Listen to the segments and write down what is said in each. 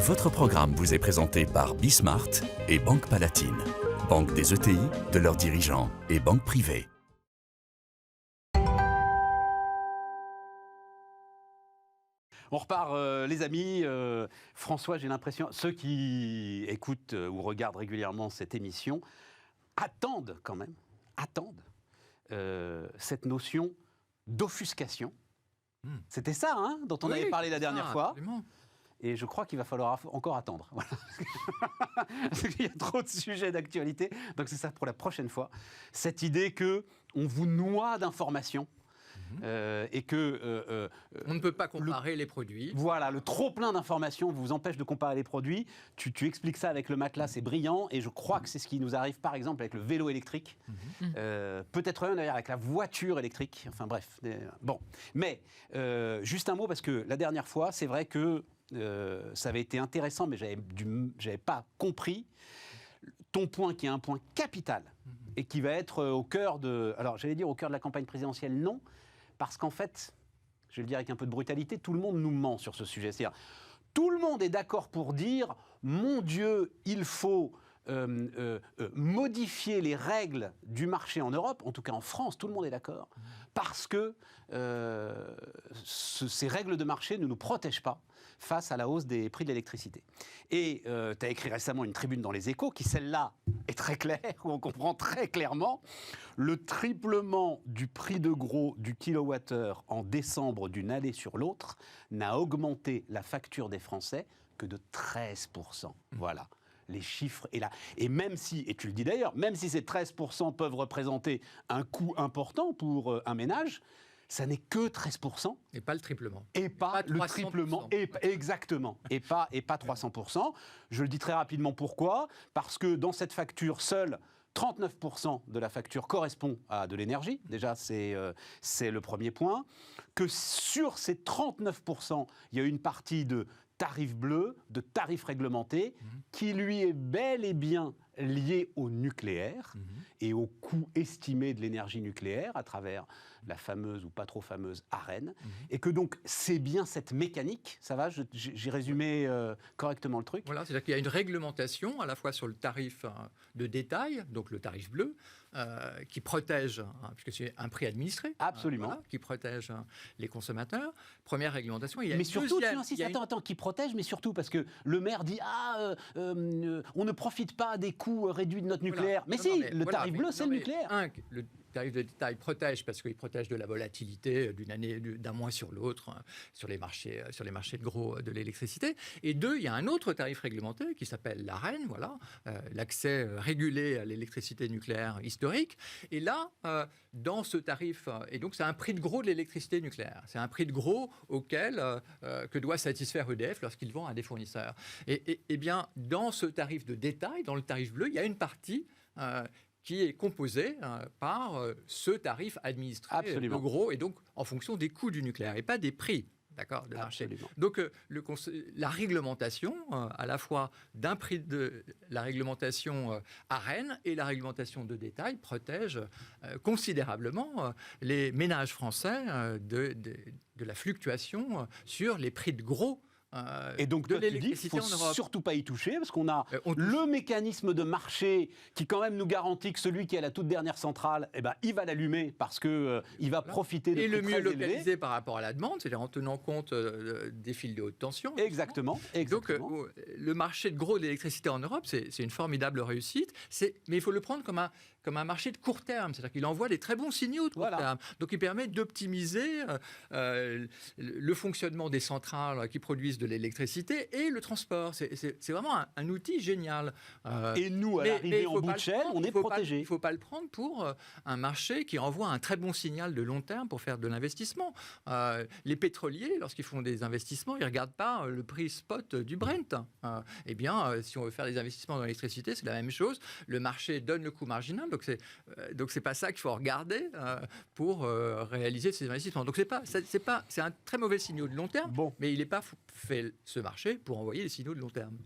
Votre programme vous est présenté par Bismart et Banque Palatine, banque des ETI, de leurs dirigeants et banque privée. On repart, les amis. François, j'ai l'impression, ceux qui écoutent ou regardent régulièrement cette émission attendent quand même, cette notion d'offuscation. C'était ça, hein, dont on avait parlé la dernière fois. Absolument. Et je crois qu'il va falloir encore attendre. Voilà. Parce qu'il y a trop de sujets d'actualité. Donc c'est ça pour la prochaine fois. Cette idée qu'on vous noie d'informations. Et que on ne peut pas comparer les produits. Voilà, le trop-plein d'informations vous empêche de comparer les produits. Tu expliques ça avec le matelas, c'est brillant. Et je crois que c'est ce qui nous arrive, par exemple, avec le vélo électrique. Peut-être même d'ailleurs avec la voiture électrique. Enfin bref. Bon. Mais juste un mot, parce que la dernière fois, c'est vrai que ça avait été intéressant, mais j'avais pas compris ton point, qui est un point capital et qui va être au cœur de... Alors, j'allais dire au cœur de la campagne présidentielle, non. Parce qu'en fait, je vais le dire avec un peu de brutalité, tout le monde nous ment sur ce sujet. C'est-à-dire, tout le monde est d'accord pour dire « Mon Dieu, il faut modifier les règles du marché en Europe », en tout cas en France, tout le monde est d'accord, parce que ces règles de marché ne nous protègent pas face à la hausse des prix de l'électricité. Et tu as écrit récemment une tribune dans Les Échos, qui celle-là est très claire, où on comprend très clairement le triplement du prix de gros du kilowattheure en décembre d'une année sur l'autre n'a augmenté la facture des Français que de 13%. Voilà. Les chiffres est là. Et même si, et tu le dis d'ailleurs, même si ces 13% peuvent représenter un coût important pour un ménage, ça n'est que 13%. Et pas le triplement. Et pas le triplement. Exactement. Et pas 300%. Je le dis très rapidement pourquoi. Parce que dans cette facture, seul 39% de la facture correspond à de l'énergie. Déjà, c'est le premier point. Que sur ces 39%, il y a une partie de tarif bleu, de tarif réglementé, qui lui est bel et bien lié au nucléaire et au coût estimé de l'énergie nucléaire à travers la fameuse ou pas trop fameuse ARENH. Et que donc, c'est bien cette mécanique, ça va, j'ai résumé correctement le truc. Voilà, c'est-à-dire qu'il y a une réglementation à la fois sur le tarif de détail, donc le tarif bleu, qui protège, puisque c'est un prix administré. Absolument. Voilà, qui protège les consommateurs. Première réglementation. Il y a mais surtout, tu insistes, attends, qui protège, mais surtout parce que le maire dit on ne profite pas des coûts réduits de notre nucléaire. Mais le tarif bleu, c'est le nucléaire. Le tarif de détail protège parce qu'il protège de la volatilité d'une année, d'un mois sur l'autre, sur les marchés de gros de l'électricité. Et deux, il y a un autre tarif réglementé qui s'appelle l'ARENH, voilà, l'accès régulé à l'électricité nucléaire historique. Et là, dans ce tarif, et donc c'est un prix de gros de l'électricité nucléaire. C'est un prix de gros auquel que doit satisfaire EDF lorsqu'il vend à des fournisseurs. Et bien, dans ce tarif de détail, dans le tarif bleu, il y a une partie qui est composée par ce tarif administré de gros, et donc en fonction des coûts du nucléaire, et pas des prix. D'accord, de marché. Donc, la réglementation, à la fois d'un prix de la réglementation ARENH et la réglementation de détail, protège considérablement les ménages français de la fluctuation sur les prix de gros. Et donc, toi, tu dis qu'il ne faut surtout pas y toucher, parce qu'on a le mécanisme de marché qui, quand même, nous garantit que celui qui a la toute dernière centrale, eh ben, il va l'allumer parce qu'il va profiter de prix très élevés. Et le mieux localisé par rapport à la demande, c'est-à-dire en tenant compte des fils de haute tension. Exactement. Donc, le marché de gros de l'électricité en Europe, c'est une formidable réussite. Mais il faut le prendre comme un marché de court terme, c'est-à-dire qu'il envoie des très bons signaux de court terme. Donc, il permet d'optimiser le fonctionnement des centrales qui produisent de l'électricité et le transport. C'est vraiment un outil génial. Et nous, à l'arrivée en bout de chaîne, on est protégés. Il ne faut pas le prendre pour un marché qui envoie un très bon signal de long terme pour faire de l'investissement. Les pétroliers, lorsqu'ils font des investissements, ils ne regardent pas le prix spot du Brent. Eh bien, si on veut faire des investissements dans l'électricité, c'est la même chose. Le marché donne le coût marginal, donc c'est pas ça qu'il faut regarder pour réaliser ces investissements. Donc c'est un très mauvais signal de long terme, mais il n'est pas fait ce marché pour envoyer des signaux de long terme.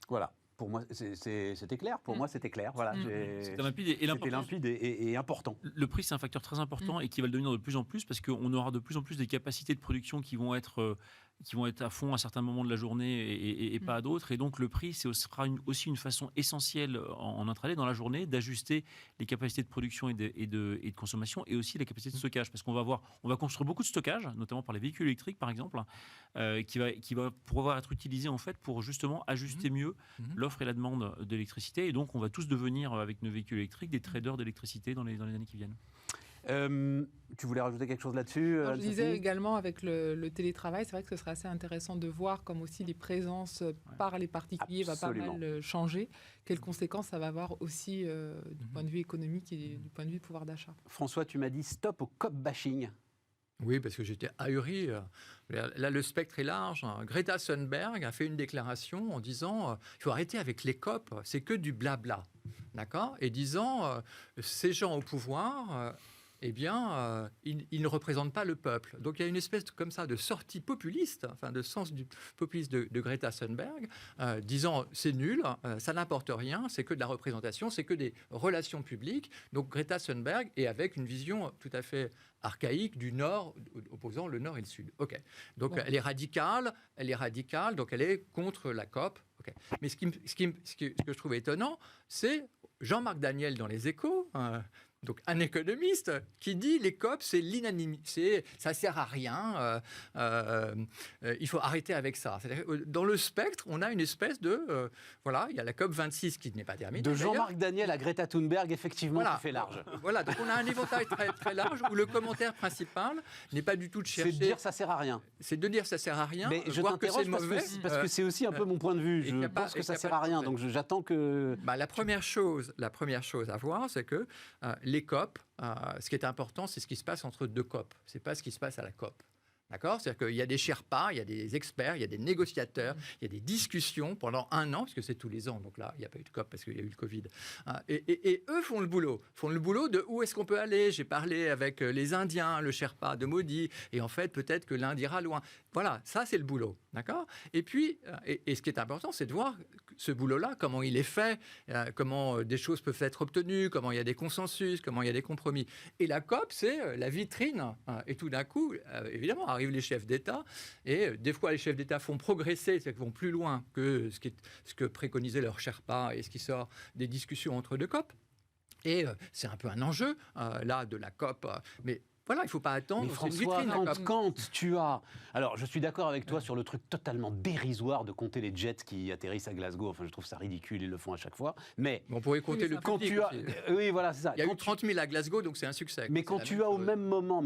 Voilà. Pour moi, c'était clair. Pour moi, c'était clair. Voilà, c'était limpide et important. Le prix, c'est un facteur très important et qui va le devenir de plus en plus parce qu'on aura de plus en plus des capacités de production qui vont être qui vont être à fond à certains moments de la journée et pas à d'autres. Et donc, le prix, sera aussi une façon essentielle en intraday, dans la journée, d'ajuster les capacités de production et de consommation, et aussi les capacités de stockage. Parce qu'on va construire beaucoup de stockage, notamment par les véhicules électriques, par exemple, qui va pouvoir être utilisé, en fait, pour justement ajuster mieux l'offre et la demande d'électricité. Et donc, on va tous devenir, avec nos véhicules électriques, des traders d'électricité dans les années qui viennent. Tu voulais rajouter quelque chose là-dessus? Je disais également avec le télétravail, c'est vrai que ce serait assez intéressant de voir comme aussi les présences par les particuliers va pas mal changer. Quelles conséquences ça va avoir aussi du point de vue économique et du point de vue pouvoir d'achat. François, tu m'as dit stop au COP bashing. Oui, parce que j'étais ahuri. Là, le spectre est large. Greta Thunberg a fait une déclaration en disant il faut arrêter avec les COP, c'est que du blabla. D'accord ? Et disant ces gens au pouvoir... eh bien, ils ne représentent pas le peuple. Donc, il y a une espèce comme ça de sortie populiste, enfin de sens du populisme de Greta Thunberg, disant c'est nul, ça n'apporte rien, c'est que de la représentation, c'est que des relations publiques. Donc, Greta Thunberg est avec une vision tout à fait archaïque du Nord, opposant le Nord et le Sud. Ok. Donc, elle est radicale, donc elle est contre la COP. Okay. Mais ce que je trouve étonnant, c'est Jean-Marc Daniel dans Les Échos, donc un économiste qui dit les COP c'est l'inanimité, ça sert à rien, il faut arrêter avec ça. C'est-à-dire, dans le spectre, on a une espèce de voilà, il y a la COP 26 qui n'est pas terminée. De Jean-Marc Daniel à Greta Thunberg, effectivement, voilà, qui fait large. Voilà, donc on a un éventail très très large où le commentaire principal n'est pas du tout de chercher. C'est de dire ça sert à rien. C'est de dire ça sert à rien. Mais je t'interroge parce que c'est aussi un peu mon point de vue. Je pense que ça sert à rien, donc j'attends que. La première chose à voir, c'est que les COP, ce qui est important, c'est ce qui se passe entre deux COP. C'est pas ce qui se passe à la COP. D'accord ? C'est-à-dire qu'il y a des Sherpas, il y a des experts, il y a des négociateurs, il y a des discussions pendant 1 an, parce que c'est tous les ans, donc là, il n'y a pas eu de COP parce qu'il y a eu le Covid. Et eux font le boulot de où est-ce qu'on peut aller. J'ai parlé avec les Indiens, le Sherpa de Modi, et en fait, peut-être que l'Inde ira loin. Voilà, ça, c'est le boulot. D'accord ? Et puis, et ce qui est important, c'est de voir ce boulot-là, comment il est fait, comment des choses peuvent être obtenues, comment il y a des consensus, comment il y a des compromis. Et la COP, c'est la vitrine. Et tout d'un coup, évidemment, arrivent les chefs d'État, et des fois les chefs d'État font progresser, c'est-à-dire qu'ils vont plus loin que ce que préconisait leur Sherpa et ce qui sort des discussions entre deux COP. Et c'est un peu un enjeu, là, de la COP. Mais voilà, il ne faut pas attendre. Mais François, quand tu as... Alors, je suis d'accord avec toi sur le truc totalement dérisoire de compter les jets qui atterrissent à Glasgow. Enfin, je trouve ça ridicule, ils le font à chaque fois. Mais on pourrait compter le quand tu as... Oui, voilà, c'est ça. Il y a eu 30 000 à Glasgow, donc c'est un succès. Mais quand tu as au même moment...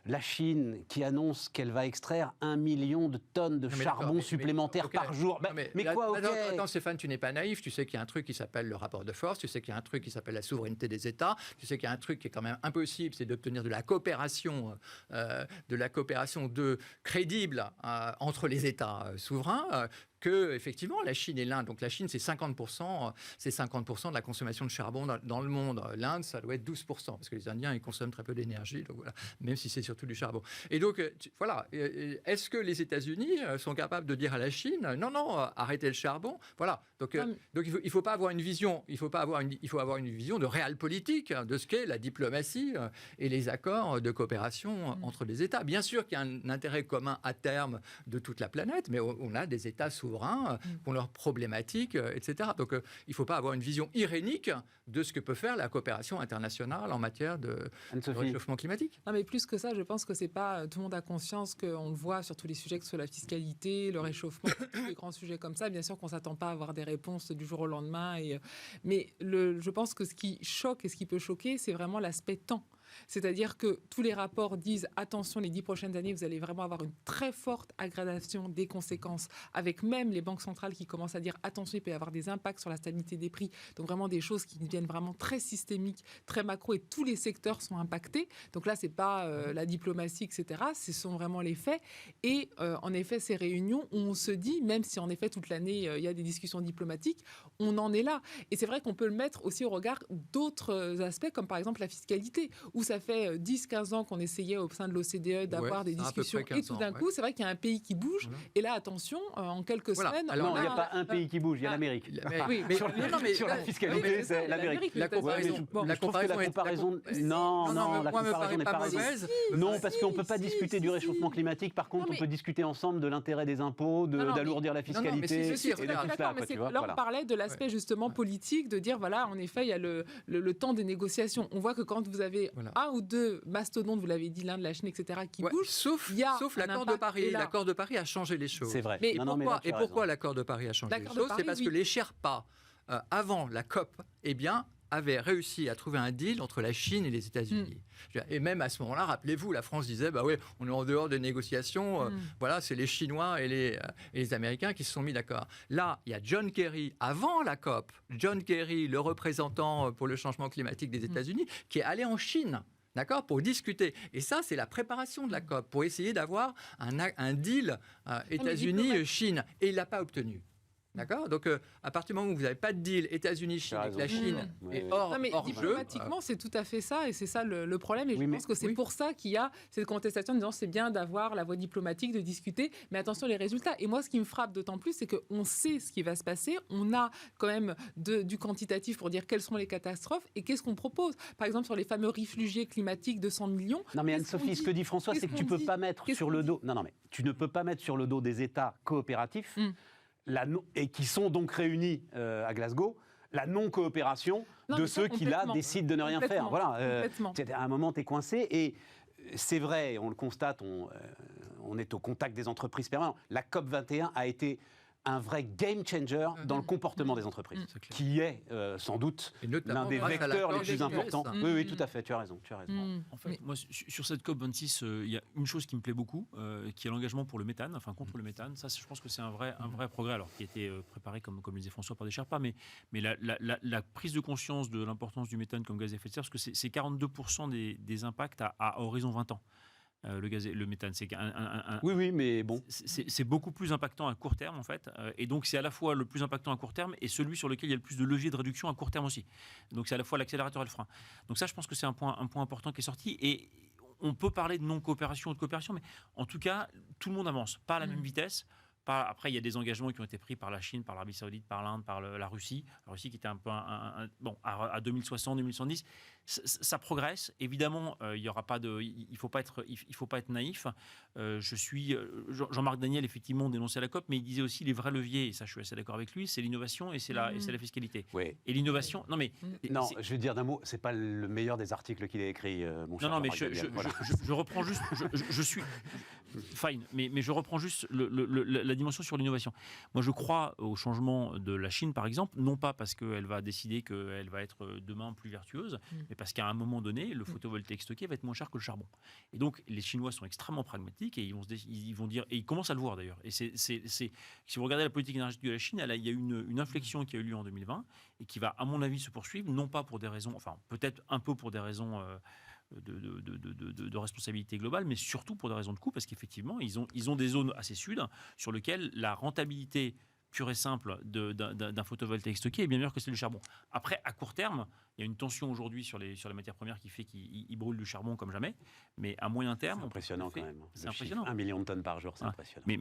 la Chine qui annonce qu'elle va extraire 1 million de tonnes de charbon supplémentaires par jour. Mais quoi, ok. Attends, Stéphane, tu n'es pas naïf. Tu sais qu'il y a un truc qui s'appelle le rapport de force. Tu sais qu'il y a un truc qui s'appelle la souveraineté des États. Tu sais qu'il y a un truc qui est quand même impossible, c'est d'obtenir de la coopération crédible entre les États souverains. Que effectivement la Chine et l'Inde, donc la Chine c'est 50% de la consommation de charbon dans le monde. L'Inde ça doit être 12% parce que les Indiens ils consomment très peu d'énergie, donc voilà, même si c'est surtout du charbon. Et donc voilà, est-ce que les États-Unis sont capables de dire à la Chine non, arrêtez le charbon? Voilà, donc il faut pas avoir une vision, il faut avoir une vision de réel politique de ce qu'est la diplomatie et les accords de coopération entre les États. Bien sûr qu'il y a un intérêt commun à terme de toute la planète, mais on a des États souverains qui ont leurs problématiques, etc. Donc, il ne faut pas avoir une vision irénique de ce que peut faire la coopération internationale en matière de réchauffement climatique. Non, mais plus que ça, je pense que c'est pas... Tout le monde a conscience qu'on le voit sur tous les sujets, que ce soit la fiscalité, le réchauffement, tous les grands sujets comme ça. Bien sûr qu'on ne s'attend pas à avoir des réponses du jour au lendemain. Mais je pense que ce qui choque et ce qui peut choquer, c'est vraiment l'aspect temps. C'est-à-dire que tous les rapports disent attention, les 10 prochaines années, vous allez vraiment avoir une très forte aggravation des conséquences, avec même les banques centrales qui commencent à dire attention, il peut y avoir des impacts sur la stabilité des prix. Donc vraiment des choses qui deviennent vraiment très systémiques, très macro, et tous les secteurs sont impactés. Donc là, c'est pas la diplomatie, etc. Ce sont vraiment les faits. Et en effet, ces réunions où on se dit, même si en effet toute l'année il y a des discussions diplomatiques, on en est là. Et c'est vrai qu'on peut le mettre aussi au regard d'autres aspects, comme par exemple la fiscalité, où ça fait 10-15 ans qu'on essayait au sein de l'OCDE d'avoir des c'est à peu discussions, près et tout 15 d'un ans, coup, c'est vrai qu'il y a un pays qui bouge, Voilà. et là, attention, en quelques Voilà. semaines... Alors, Non, il n'y a pas un pays qui bouge, il y a Ah. l'Amérique. Oui, mais- Sur non, mais- sur la oui, fiscalité, mais c'est l'Amérique. La Ouais, mais comparaison, je la trouve que la comparaison est- comparaison... la- Non, moi, la me paraît comparaison n'est pas pas raison. mauvaise. Non, parce qu'on ne peut pas si, discuter si, du si. réchauffement climatique. Par contre, Non, on mais- peut discuter ensemble de l'intérêt des impôts, Non, non, d'alourdir la non, mais fiscalité si, si, et de si, tout d'accord, cela. mais quoi, c'est- tu vois, là, voilà. on parlait de l'aspect justement politique, de dire, voilà, en effet, il y a le temps des négociations. On voit que quand vous avez Voilà. un ou deux mastodontes, vous l'avez dit, l'Inde, la Chine, etc., qui Ouais, bougent, sauf il y a sauf un l'accord de impact. Paris. Et là- L'accord de Paris a changé les choses. C'est vrai. Mais Et Non, non, mais pourquoi, là, tu as pourquoi raison. l'accord de Paris a changé les L'accord de choses? Paris, C'est parce oui. que les Sherpas, avant la COP, eh bien, avaient réussi à trouver un deal entre la Chine et les États-Unis. Et même à ce moment-là, rappelez-vous, la France disait, bah oui, on est en dehors des négociations, voilà, c'est les Chinois et les Américains qui se sont mis d'accord. Là, il y a John Kerry, avant la COP, John Kerry, le représentant pour le changement climatique des États-Unis, qui est allé en Chine. D'accord, pour discuter. Et ça, c'est la préparation de la COP, pour essayer d'avoir un deal États-Unis-Chine. Et il ne l'a pas obtenu. D'accord. Donc, à partir du moment où vous n'avez pas de deal États-Unis-Chine, et que la raison. Chine Mmh. est Oui, hors, Non, mais hors jeu. diplomatiquement, c'est tout à fait ça, et c'est ça le problème. Et Oui, je mais- pense que c'est oui. pour ça qu'il y a cette contestation en disant c'est bien d'avoir la voie diplomatique, de discuter, mais attention les résultats. Et moi, ce qui me frappe d'autant plus, c'est qu'on sait ce qui va se passer. On a quand même du quantitatif pour dire quelles sont les catastrophes et qu'est-ce qu'on propose. Par exemple, sur les fameux réfugiés climatiques de 100 millions. Non mais qu'est-ce qu'on Anne-Sophie, ce dit que dit François, Qu'est-ce c'est que tu qu'on peux dit pas mettre Qu'est-ce sur qu'on le dit dos. Non, mais tu ne peux pas mettre sur le dos des États coopératifs et qui sont donc réunis à Glasgow la non-coopération Non, de mais ça, ceux qui là complètement. décident de ne rien faire. Complètement. Voilà. Complètement. À un moment, tu es coincé et c'est vrai, on le constate. On est au contact des entreprises permanents. La COP 21 a été un vrai game changer dans le comportement des entreprises, C'est clair. qui est sans doute Et notamment l'un des grâce à vecteurs l'accord les plus des US, importants. hein. Oui, oui, tout à fait, tu as raison. En fait, moi, sur cette COP26, il y a une chose qui me plaît beaucoup, qui est l'engagement pour le méthane, enfin contre le méthane. Ça, je pense que c'est un vrai progrès, alors qui a été préparé, comme le disait François, par des Sherpas, mais la prise de conscience de l'importance du méthane comme gaz à effet de serre, parce que c'est 42% des impacts à horizon 20 ans. Le méthane, c'est Oui, mais bon. c'est beaucoup plus impactant à court terme en fait, et donc c'est à la fois le plus impactant à court terme et celui sur lequel il y a le plus de levier de réduction à court terme aussi. Donc c'est à la fois l'accélérateur et le frein. Donc ça, je pense que c'est un point important qui est sorti. Et on peut parler de non-coopération ou de coopération, mais en tout cas, tout le monde avance, pas à la même vitesse. Après, il y a des engagements qui ont été pris par la Chine, par l'Arabie Saoudite, par l'Inde, par la Russie. La Russie qui était un peu à 2060, 2070. Ça progresse. Évidemment, il y aura pas de. Il faut pas être naïf. Jean-Marc Daniel effectivement dénonçait la COP, mais il disait aussi les vrais leviers. Et ça, je suis assez d'accord avec lui. C'est l'innovation et c'est la fiscalité. Oui. Et l'innovation. Non mais. Non, je vais dire d'un mot, c'est pas le meilleur des articles qu'il a écrit, mon cher. Non, mais Jean-Marc Daniel, voilà. je reprends juste. Je suis. Fine, mais je reprends juste la dimension sur l'innovation. Moi, je crois au changement de la Chine, par exemple, non pas parce qu'elle va décider qu'elle va être demain plus vertueuse, mais parce qu'à un moment donné, le photovoltaïque stocké va être moins cher que le charbon. Et donc, les Chinois sont extrêmement pragmatiques et ils vont dire, et ils commencent à le voir d'ailleurs. Et si vous regardez la politique énergétique de la Chine, il y a eu une inflexion qui a eu lieu en 2020 et qui va, à mon avis, se poursuivre, non pas pour des raisons, enfin, peut-être un peu pour des raisons de responsabilité globale, mais surtout pour des raisons de coût, parce qu'effectivement, ils ont des zones assez sud sur lesquelles la rentabilité pure et simple d'un photovoltaïque stocké est bien meilleure que celle du charbon. Après, à court terme, il y a une tension aujourd'hui sur les matières premières qui fait qu'ils brûlent du charbon comme jamais, mais à moyen terme... C'est impressionnant quand même. C'est impressionnant. 1 million de tonnes par jour, c'est impressionnant. Mais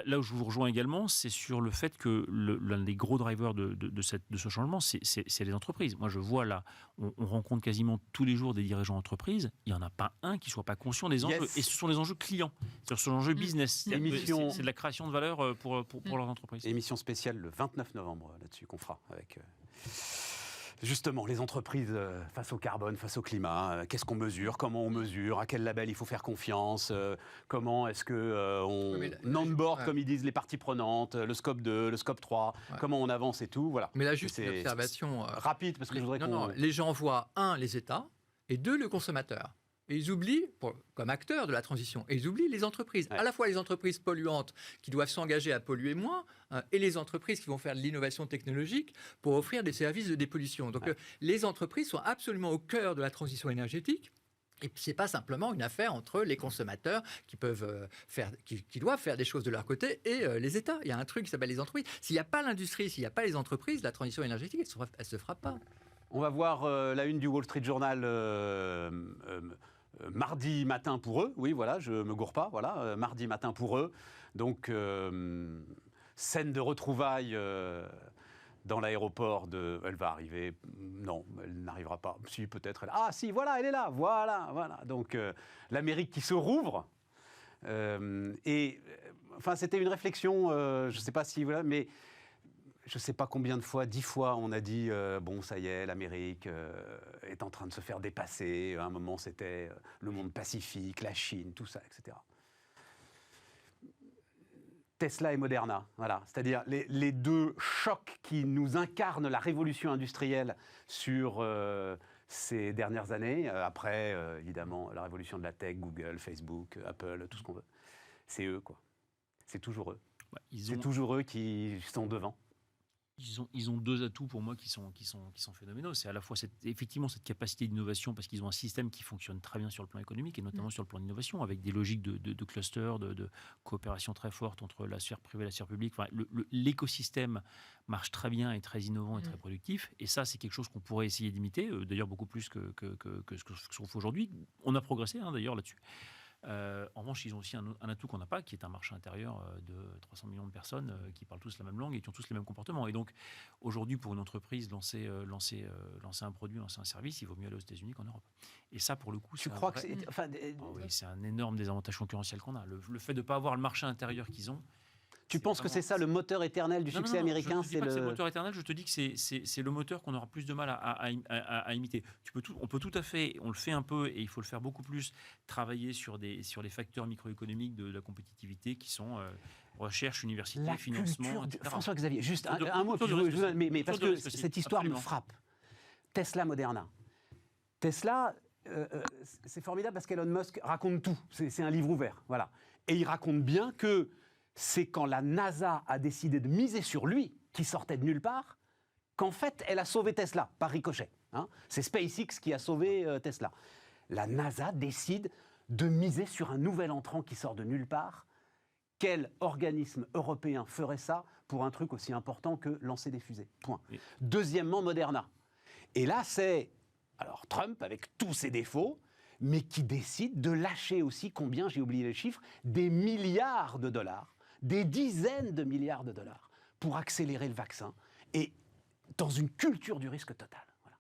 là où je vous rejoins également, c'est sur le fait que l'un des gros drivers de ce changement, c'est les entreprises. Moi, je vois là, on rencontre quasiment tous les jours des dirigeants d'entreprises, il n'y en a pas un qui ne soit pas conscient des enjeux. Yes. Et ce sont les enjeux clients, ce sont les enjeux business. Émission- C'est de la création de valeur pour leurs entreprises. Émission spéciale le 29 novembre là-dessus qu'on fera avec justement les entreprises face au carbone, face au climat. Qu'est-ce qu'on mesure, comment on mesure, à quel label il faut faire confiance, comment est-ce que on onboard, comme ils disent les parties prenantes, le scope 2, le scope 3, comment on avance et tout. Voilà. Mais là, juste C'est- une observation. Rapide, parce que je voudrais Non, qu'on... les gens voient, les États, et 2, le consommateur. Et ils oublient, comme acteurs de la transition, et ils oublient les entreprises. Ouais. À la fois les entreprises polluantes qui doivent s'engager à polluer moins, et les entreprises qui vont faire de l'innovation technologique pour offrir des services de dépollution. Donc les entreprises sont absolument au cœur de la transition énergétique. Et puis, ce n'est pas simplement une affaire entre les consommateurs qui doivent faire des choses de leur côté et les États. Il y a un truc qui s'appelle les entreprises. S'il n'y a pas l'industrie, s'il n'y a pas les entreprises, la transition énergétique, elle ne se fera pas. On va voir la une du Wall Street Journal mardi matin pour eux. Oui, voilà, je me gourre pas. Voilà, mardi matin pour eux. Donc, scène de retrouvailles dans l'aéroport de... Elle va arriver. Non, elle n'arrivera pas. Si, peut-être. Ah, si, voilà, elle est là. Voilà. Donc, l'Amérique qui se rouvre. Enfin, c'était une réflexion, je ne sais pas si... Voilà, mais je ne sais pas combien de fois, 10 fois, on a dit bon, ça y est, l'Amérique est en train de se faire dépasser. À un moment, c'était le monde pacifique, la Chine, tout ça, etc. Tesla et Moderna, voilà. C'est-à-dire les deux chocs qui nous incarnent la révolution industrielle sur ces dernières années. Après, évidemment, la révolution de la tech, Google, Facebook, Apple, tout ce qu'on veut. C'est eux, quoi. C'est toujours eux. C'est toujours eux qui sont devant. Ils ont deux atouts pour moi qui sont phénoménaux. C'est à la fois effectivement cette capacité d'innovation, parce qu'ils ont un système qui fonctionne très bien sur le plan économique et notamment sur le plan d'innovation, avec des logiques de cluster, de coopération très forte entre la sphère privée et la sphère publique. Enfin, l'écosystème marche très bien et très innovant et très productif. Et ça, c'est quelque chose qu'on pourrait essayer d'imiter, d'ailleurs beaucoup plus que ce qu'on fait aujourd'hui. On a progressé d'ailleurs là-dessus. En revanche, ils ont aussi un atout qu'on n'a pas, qui est un marché intérieur de 300 millions de personnes qui parlent tous la même langue et qui ont tous les mêmes comportements. Et donc, aujourd'hui, pour une entreprise, lancer un produit, lancer un service, il vaut mieux aller aux États-Unis qu'en Europe. Et ça, pour le coup, tu crois que c'est... Enfin, oui, c'est un énorme désavantage concurrentiel qu'on a. Le fait de ne pas avoir le marché intérieur qu'ils ont. Tu penses que c'est ça le moteur éternel du succès américain? Je ne dis pas que c'est le moteur éternel, je te dis que c'est le moteur qu'on aura plus de mal à imiter. On peut tout à fait, on le fait un peu et il faut le faire beaucoup plus, travailler sur les facteurs microéconomiques de la compétitivité qui sont recherche, université, financement, etc. François-Xavier, juste un mot, mais parce que cette histoire me frappe. Tesla, Moderna. Tesla, c'est formidable parce qu'Elon Musk raconte tout. C'est un livre ouvert, voilà. Et il raconte bien que c'est quand la NASA a décidé de miser sur lui, qui sortait de nulle part, qu'en fait, elle a sauvé Tesla, par ricochet. Hein. C'est SpaceX qui a sauvé Tesla. La NASA décide de miser sur un nouvel entrant qui sort de nulle part. Quel organisme européen ferait ça pour un truc aussi important que lancer des fusées? Point. Oui. Deuxièmement, Moderna. Et là, c'est alors Trump, avec tous ses défauts, mais qui décide de lâcher aussi combien, j'ai oublié les chiffres, des milliards de dollars, des dizaines de milliards de dollars pour accélérer le vaccin et dans une culture du risque total. Voilà.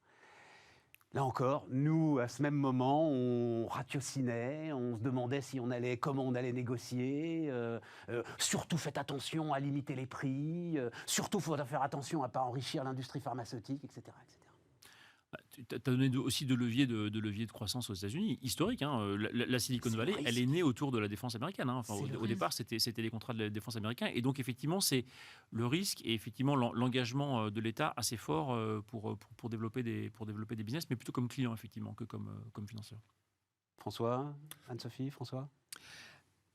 Là encore, nous, à ce même moment, on ratiocinait, on se demandait comment on allait négocier, surtout faites attention à limiter les prix, surtout il faudra faire attention à ne pas enrichir l'industrie pharmaceutique, etc. etc. Tu as donné aussi de leviers de croissance aux États-Unis, historique. Hein. La Silicon Valley, elle est née autour de la défense américaine. Hein. Enfin, au départ, c'était les contrats de la défense américaine. Et donc, effectivement, c'est le risque et effectivement l'engagement de l'État assez fort pour développer des business, mais plutôt comme client, effectivement, que comme financeur. François, Anne-Sophie, François ?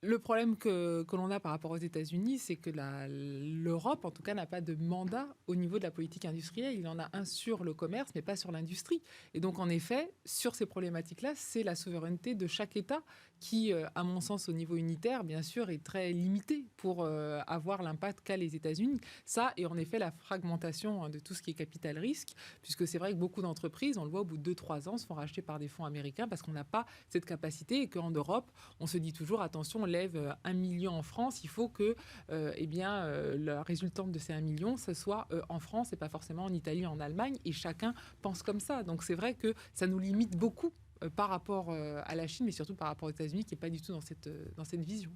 Le problème que l'on a par rapport aux États-Unis, c'est que l'Europe, en tout cas, n'a pas de mandat au niveau de la politique industrielle. Il en a un sur le commerce, mais pas sur l'industrie. Et donc, en effet, sur ces problématiques-là, c'est la souveraineté de chaque État qui, à mon sens, au niveau unitaire, bien sûr, est très limitée pour avoir l'impact qu'a les États-Unis. Ça, et en effet, la fragmentation de tout ce qui est capital risque, puisque c'est vrai que beaucoup d'entreprises, on le voit, au bout de 2-3 ans, se font racheter par des fonds américains parce qu'on n'a pas cette capacité et qu'en Europe, on se dit toujours, attention, on lève 1 million en France, il faut que la résultante de ces 1 million, ce soit en France et pas forcément en Italie, en Allemagne, et chacun pense comme ça. Donc c'est vrai que ça nous limite beaucoup par rapport à la Chine, mais surtout par rapport aux États-Unis, qui n'est pas du tout dans cette vision.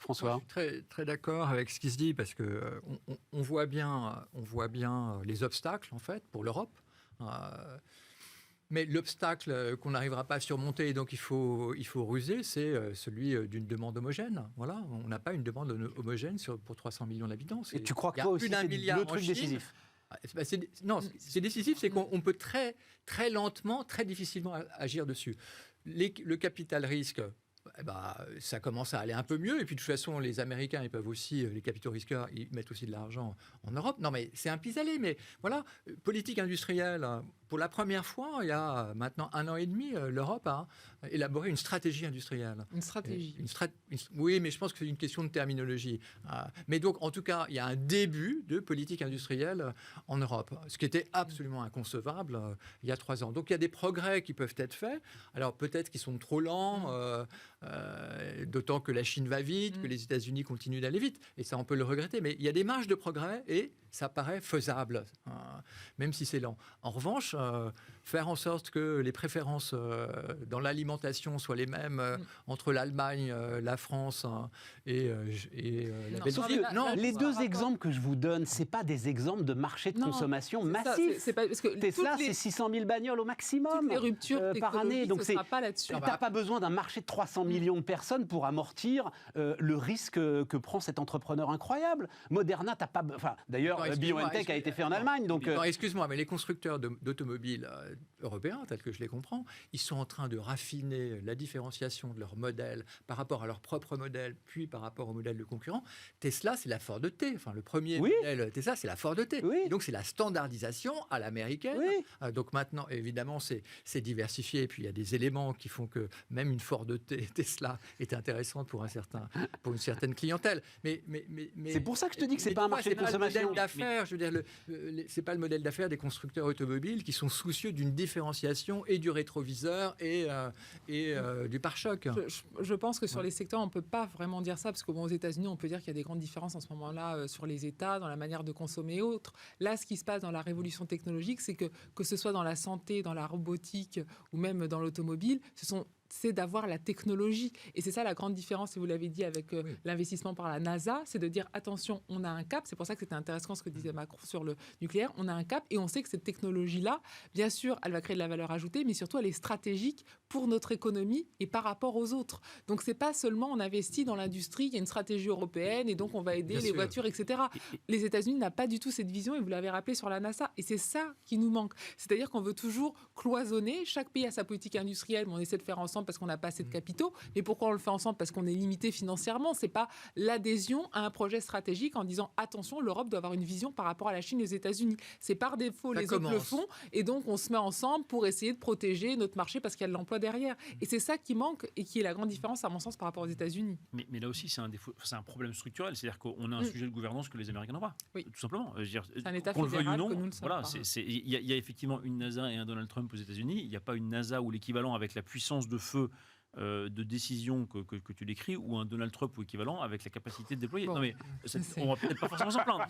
François ? Je suis très, très d'accord avec ce qui se dit, parce que on voit bien les obstacles, en fait, pour l'Europe. Mais l'obstacle qu'on n'arrivera pas à surmonter, donc il faut ruser, c'est celui d'une demande homogène. Voilà, on n'a pas une demande homogène pour 300 millions d'habitants. Et tu crois que toi aussi, c'est le truc décisif ? C'est décisif, c'est qu'on peut très, très lentement, très difficilement agir dessus. Le capital risque, ça commence à aller un peu mieux. Et puis, de toute façon, les Américains, ils peuvent aussi, les capitaux risqueurs, ils mettent aussi de l'argent en Europe. Non, mais c'est un pis-aller. Mais voilà, politique industrielle, pour la première fois, il y a maintenant 1 an et demi, l'Europe a élaboré une stratégie industrielle. Une stratégie. Oui, mais je pense que c'est une question de terminologie. Mais donc, en tout cas, il y a un début de politique industrielle en Europe, ce qui était absolument inconcevable il y a 3 ans. Donc, il y a des progrès qui peuvent être faits. Alors, peut-être qu'ils sont trop lents, d'autant que la Chine va vite, que les États-Unis continuent d'aller vite. Et ça, on peut le regretter. Mais il y a des marges de progrès et ça paraît faisable, même si c'est lent. En revanche, faire en sorte que les préférences dans l'alimentation soient les mêmes entre l'Allemagne, la France et la Belgique. Les deux exemples que je vous donne, c'est pas des exemples de marché de consommation massif. C'est pas, parce que Tesla, c'est 600 000 bagnoles au maximum les ruptures par année. Donc, ce sera pas là-dessus. t'as pas besoin d'un marché de 300 millions de personnes pour amortir le risque que prend cet entrepreneur incroyable. Moderna, t'as pas... Enfin, d'ailleurs, BioNTech a été fait en Allemagne. Donc, excuse-moi, mais les constructeurs d'automobiles européens, tels que je les comprends, ils sont en train de raffiner la différenciation de leur modèle par rapport à leur propre modèle, puis par rapport au modèle de concurrent. Tesla, c'est la Ford T. Enfin, le premier modèle Tesla, c'est la Ford T. Oui. Et donc, c'est la standardisation à l'américaine. Oui. Donc maintenant, évidemment, c'est diversifié. Et puis, il y a des éléments qui font que même une Ford Tesla est intéressante pour une certaine clientèle. Mais c'est pour ça que je te dis que c'est pas un marché de consommation. Je veux dire, c'est pas le modèle d'affaires des constructeurs automobiles qui sont soucieux d'une différenciation et du rétroviseur et du pare-choc. Je pense que sur les secteurs, on ne peut pas vraiment dire ça, parce qu'aux États-Unis, on peut dire qu'il y a des grandes différences en ce moment-là sur les États, dans la manière de consommer et autres. Là, ce qui se passe dans la révolution technologique, c'est que ce soit dans la santé, dans la robotique ou même dans l'automobile, c'est d'avoir la technologie. Et c'est ça la grande différence, et vous l'avez dit, avec l'investissement par la NASA, c'est de dire, attention, on a un cap. C'est pour ça que c'était intéressant ce que disait Macron sur le nucléaire. On a un cap et on sait que cette technologie-là, bien sûr, elle va créer de la valeur ajoutée, mais surtout, elle est stratégique pour notre économie et par rapport aux autres. Donc, c'est pas seulement on investit dans l'industrie, il y a une stratégie européenne et donc on va aider les voitures, etc. Les États-Unis n'ont pas du tout cette vision, et vous l'avez rappelé sur la NASA. Et c'est ça qui nous manque. C'est-à-dire qu'on veut toujours cloisonner. Chaque pays a sa politique industrielle, mais on essaie de faire ensemble parce qu'on n'a pas assez de capitaux. Mais pourquoi on le fait ensemble? Parce qu'on est limité financièrement. C'est pas l'adhésion à un projet stratégique en disant attention, l'Europe doit avoir une vision par rapport à la Chine et aux États-Unis. C'est par défaut, les autres le font, et donc on se met ensemble pour essayer de protéger notre marché parce qu'il y a de l'emploi derrière. Et c'est ça qui manque et qui est la grande différence, à mon sens, par rapport aux États-Unis. Mais là aussi, c'est un problème structurel. C'est-à-dire qu'on a un sujet de gouvernance que les Américains n'ont pas. Oui. Tout simplement. Je veux dire, c'est un État qu'on le veuille ou non, que nous ne sommes voilà, pas. Il y a effectivement une NASA et un Donald Trump aux États-Unis. Il n'y a pas une NASA ou l'équivalent avec la puissance de feu de décision que tu décris, ou un Donald Trump ou équivalent avec la capacité de déployer. Bon, non mais on va peut-être pas forcément s'en plaindre.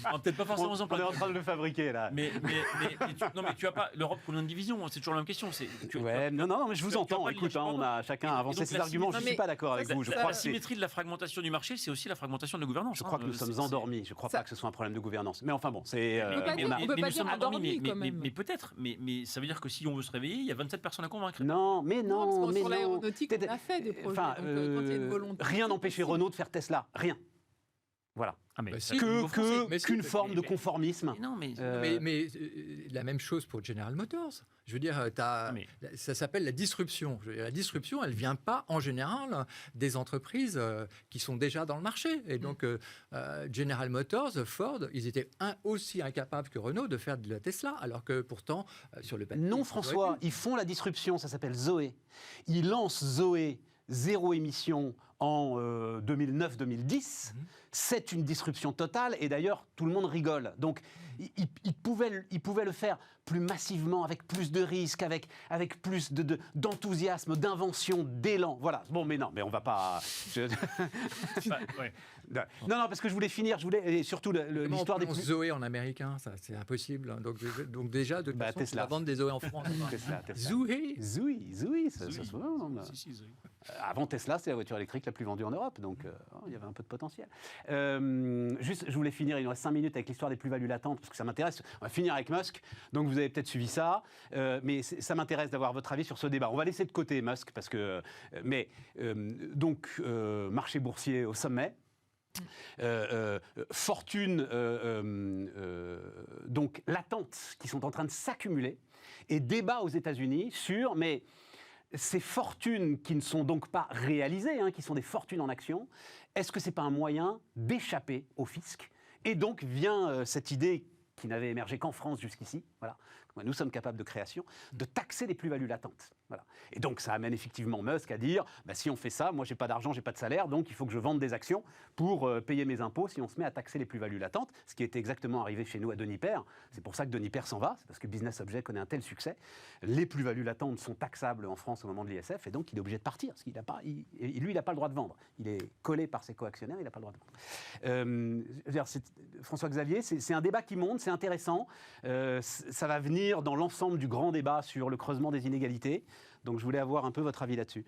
On est en train de le fabriquer là. Mais tu as pas l'Europe combien de divisions? C'est toujours la même question. Non, mais je vous entends. Écoute, on a chacun avancé ses arguments. Je suis pas d'accord avec vous. Je crois la symétrie de la fragmentation du marché, c'est aussi la fragmentation de la gouvernance. Je crois que nous sommes endormis. Je crois pas que ce soit un problème de gouvernance. Mais enfin bon, c'est. On peut pas dire endormis quand même. Mais peut-être. Mais ça veut dire que si on veut se réveiller, il y a 27 personnes à convaincre. Non, mais non. Sur l'aéronautique, on a fait des projets. Quand il y a une volonté, rien n'empêchait Renault de faire Tesla. Rien. Voilà. Qu'une forme de conformisme. Mais la même chose pour General Motors. Je veux dire, ça s'appelle la disruption. La disruption, elle ne vient pas en général des entreprises qui sont déjà dans le marché. Et donc, General Motors, Ford, ils étaient aussi incapables que Renault de faire de la Tesla, alors que pourtant, sur le papier... Non, François, ils font la disruption, ça s'appelle Zoé. Ils lancent Zoé zéro émission en 2009-2010. C'est une disruption totale, et d'ailleurs, tout le monde rigole. Donc, ils pouvaient le faire plus massivement, avec plus de risques, avec plus d'enthousiasme, d'invention, d'élan. Voilà. Bon, mais non, mais on va pas... Non, parce que je voulais finir, et surtout l'histoire des... Zoé en américain, ça, c'est impossible. Donc déjà, de toute façon, Tesla. on va vendre des Zoé en France. Tesla. Zoé. Ça se vend. Avant Tesla, c'est la voiture électrique la plus vendue en Europe, donc il y avait un peu de potentiel. Juste, je voulais finir, il nous reste 5 minutes avec l'histoire des plus-values latentes, parce que ça m'intéresse. On va finir avec Musk, donc vous avez peut-être suivi ça, mais ça m'intéresse d'avoir votre avis sur ce débat. On va laisser de côté Musk, parce que... marché boursier au sommet. Fortunes donc latentes qui sont en train de s'accumuler, et débat aux États-Unis sur ces fortunes qui ne sont donc pas réalisées, hein, qui sont des fortunes en actions, est-ce que ce n'est pas un moyen d'échapper au fisc? Et donc vient cette idée qui n'avait émergé qu'en France jusqu'ici, voilà. Nous sommes capables de création, de taxer les plus-values latentes. Voilà. Et donc ça amène effectivement Musk à dire, si on fait ça, moi j'ai pas d'argent, j'ai pas de salaire, donc il faut que je vende des actions pour payer mes impôts si on se met à taxer les plus-values latentes, ce qui était exactement arrivé chez nous à Deniper. C'est pour ça que Deniper s'en va, c'est parce que Business Object connaît un tel succès. Les plus-values latentes sont taxables en France au moment de l'ISF, et donc il est obligé de partir, parce qu'il n'a pas, lui, il n'a pas le droit de vendre. Il est collé par ses coactionnaires, il n'a pas le droit de vendre. François-Xavier, c'est un débat qui monte, c'est intéressant. Ça va venir dans l'ensemble du grand débat sur le creusement des inégalités. Donc je voulais avoir un peu votre avis là-dessus.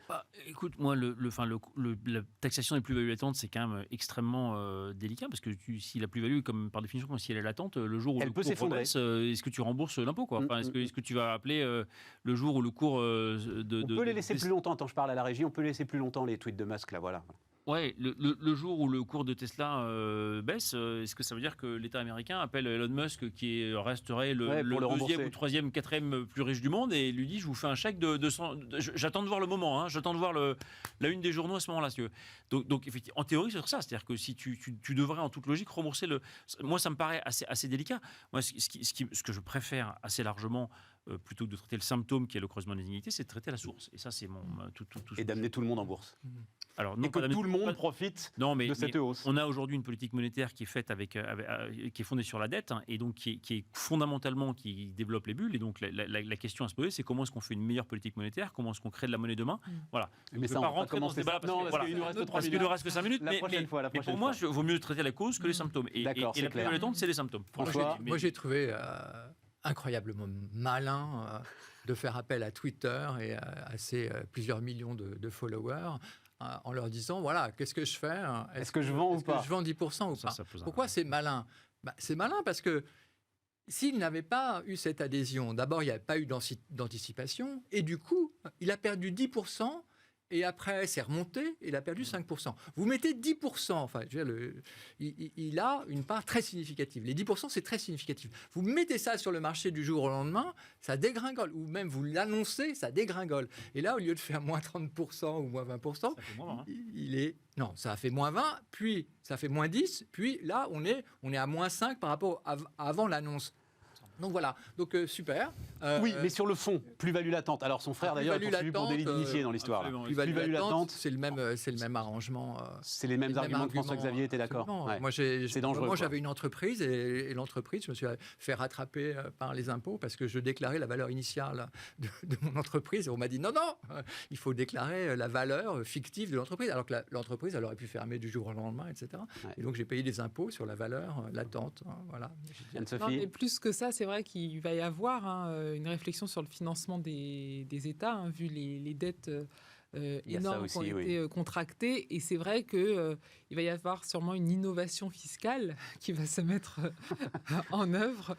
Écoute, moi, la taxation des plus-values latentes, c'est quand même extrêmement délicat, parce que si la plus-value, comme par définition, comme si elle est latente, le jour où elle le peut cours s'effondrer. progresse, est-ce que tu rembourses l'impôt, quoi? Enfin, est-ce que tu vas appeler le jour où le cours on peut les laisser plus longtemps. Attends, je parle à la régie. On peut laisser plus longtemps les tweets de Musk, là, voilà. Ouais, le jour où le cours de Tesla baisse, est-ce que ça veut dire que l'État américain appelle Elon Musk, qui resterait le deuxième ou troisième, quatrième plus riche du monde, et lui dit, je vous fais un chèque de 100... J'attends de voir le moment, hein, j'attends de voir la une des journaux à ce moment-là. Donc effectivement, en théorie, c'est ça. C'est-à-dire que si tu devrais, en toute logique, rembourser le... Moi, ça me paraît assez délicat. Moi, ce que je préfère assez largement, plutôt que de traiter le symptôme qui est le creusement des inégalités, c'est de traiter la source. Et ça, c'est mon... Et d'amener tout le monde en bourse. Alors, non, et que tout le monde profite de cette hausse. On a aujourd'hui une politique monétaire qui est faite qui est fondée sur la dette, hein, et donc qui est fondamentalement qui développe les bulles. Et donc la question à se poser, c'est comment est-ce qu'on fait une meilleure politique monétaire, comment est-ce qu'on crée de la monnaie demain. Voilà. Mais ça, on va pas rentrer dans ce débat parce qu'il nous reste 3 minutes. Parce qu'il nous reste que 5 minutes. Mais pour moi, il vaut mieux traiter la cause que les symptômes. Et la plus-value latente, c'est les symptômes. Moi, j'ai trouvé incroyablement malin de faire appel à Twitter et à ses plusieurs millions de followers, en leur disant, voilà, qu'est-ce que je fais? Est-ce que je vends ou pas? Est-ce que je vends 10% ou pas? Pourquoi c'est malin? C'est malin parce que s'il n'avait pas eu cette adhésion, d'abord, il n'y a pas eu d'anticipation, et du coup, il a perdu 10%, et après, c'est remonté, et il a perdu 5%. Vous mettez 10%, enfin, je veux dire, il a une part très significative. Les 10%, c'est très significatif. Vous mettez ça sur le marché du jour au lendemain, ça dégringole. Ou même vous l'annoncez, ça dégringole. Et là, au lieu de faire moins 30% ou moins 20%, ça fait moins 20, il est... Non, ça a fait moins 20, puis ça fait moins 10, puis là, on est à moins 5 par rapport à avant l'annonce. Donc voilà, donc super. Oui, mais sur le fond, plus-value latente. Alors son frère d'ailleurs est poursuivi pour délit d'initié dans l'histoire. Plus-value latente, c'est le même arrangement. C'est les mêmes arguments que François-Xavier était d'accord. Ouais. Moi, j'avais une entreprise et l'entreprise, je me suis fait rattraper par les impôts parce que je déclarais la valeur initiale de mon entreprise. Et on m'a dit non, il faut déclarer la valeur fictive de l'entreprise. Alors que l'entreprise, elle aurait pu fermer du jour au lendemain, etc. Ouais. Et donc j'ai payé des impôts sur la valeur latente. Voilà. Non, mais plus que ça, c'est vrai qu'il va y avoir une réflexion sur le financement des États, hein, vu les dettes énormes qui ont été contractées. Et c'est vrai qu'il va y avoir sûrement une innovation fiscale qui va se mettre en œuvre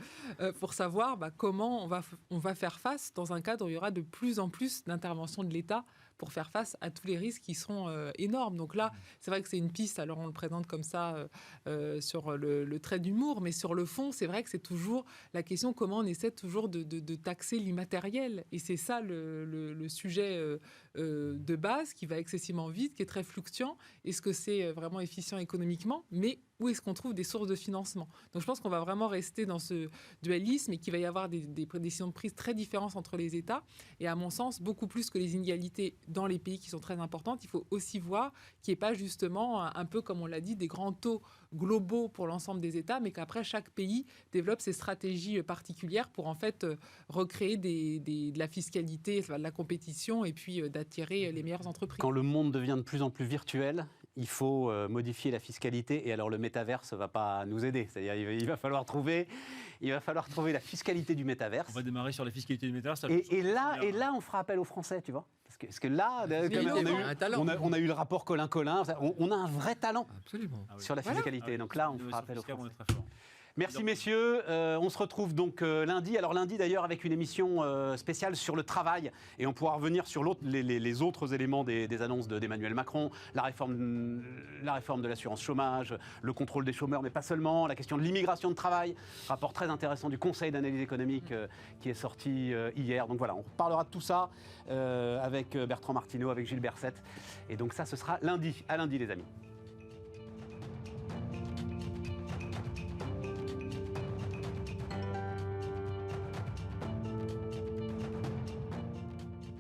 pour savoir comment on va faire face dans un cadre où il y aura de plus en plus d'interventions de l'État pour faire face à tous les risques qui sont énormes. Donc là, c'est vrai que c'est une piste, alors on le présente comme ça sur le trait d'humour, mais sur le fond, c'est vrai que c'est toujours la question comment on essaie toujours de taxer l'immatériel. Et c'est ça le sujet de base qui va excessivement vite, qui est très fluctuant. Est-ce que c'est vraiment efficient économiquement? Mais où est-ce qu'on trouve des sources de financement? Donc je pense qu'on va vraiment rester dans ce dualisme et qu'il va y avoir des décisions de prise très différentes entre les États. Et à mon sens, beaucoup plus que les inégalités dans les pays qui sont très importantes, il faut aussi voir qu'il n'y ait pas justement, un peu comme on l'a dit, des grands taux globaux pour l'ensemble des États, mais qu'après chaque pays développe ses stratégies particulières pour en fait recréer de la fiscalité, de la compétition et puis d'attirer les meilleures entreprises. Quand le monde devient de plus en plus virtuel, il faut modifier la fiscalité et alors le métaverse ne va pas nous aider. C'est-à-dire il va falloir trouver la fiscalité du métaverse. On va démarrer sur la fiscalité du métaverse. Et là, on fera appel aux Français, tu vois. Parce que là, on a eu le rapport Colin-Colin. On a un vrai talent sur la fiscalité. Donc là, on fera appel aux Français. Merci messieurs, on se retrouve donc lundi. Alors lundi d'ailleurs avec une émission spéciale sur le travail et on pourra revenir sur les autres éléments des annonces d'Emmanuel Macron, la réforme de l'assurance chômage, le contrôle des chômeurs mais pas seulement, la question de l'immigration de travail, rapport très intéressant du Conseil d'analyse économique qui est sorti hier. Donc voilà, on parlera de tout ça avec Bertrand Martineau, avec Gilles Berset et donc ça ce sera lundi. À lundi les amis.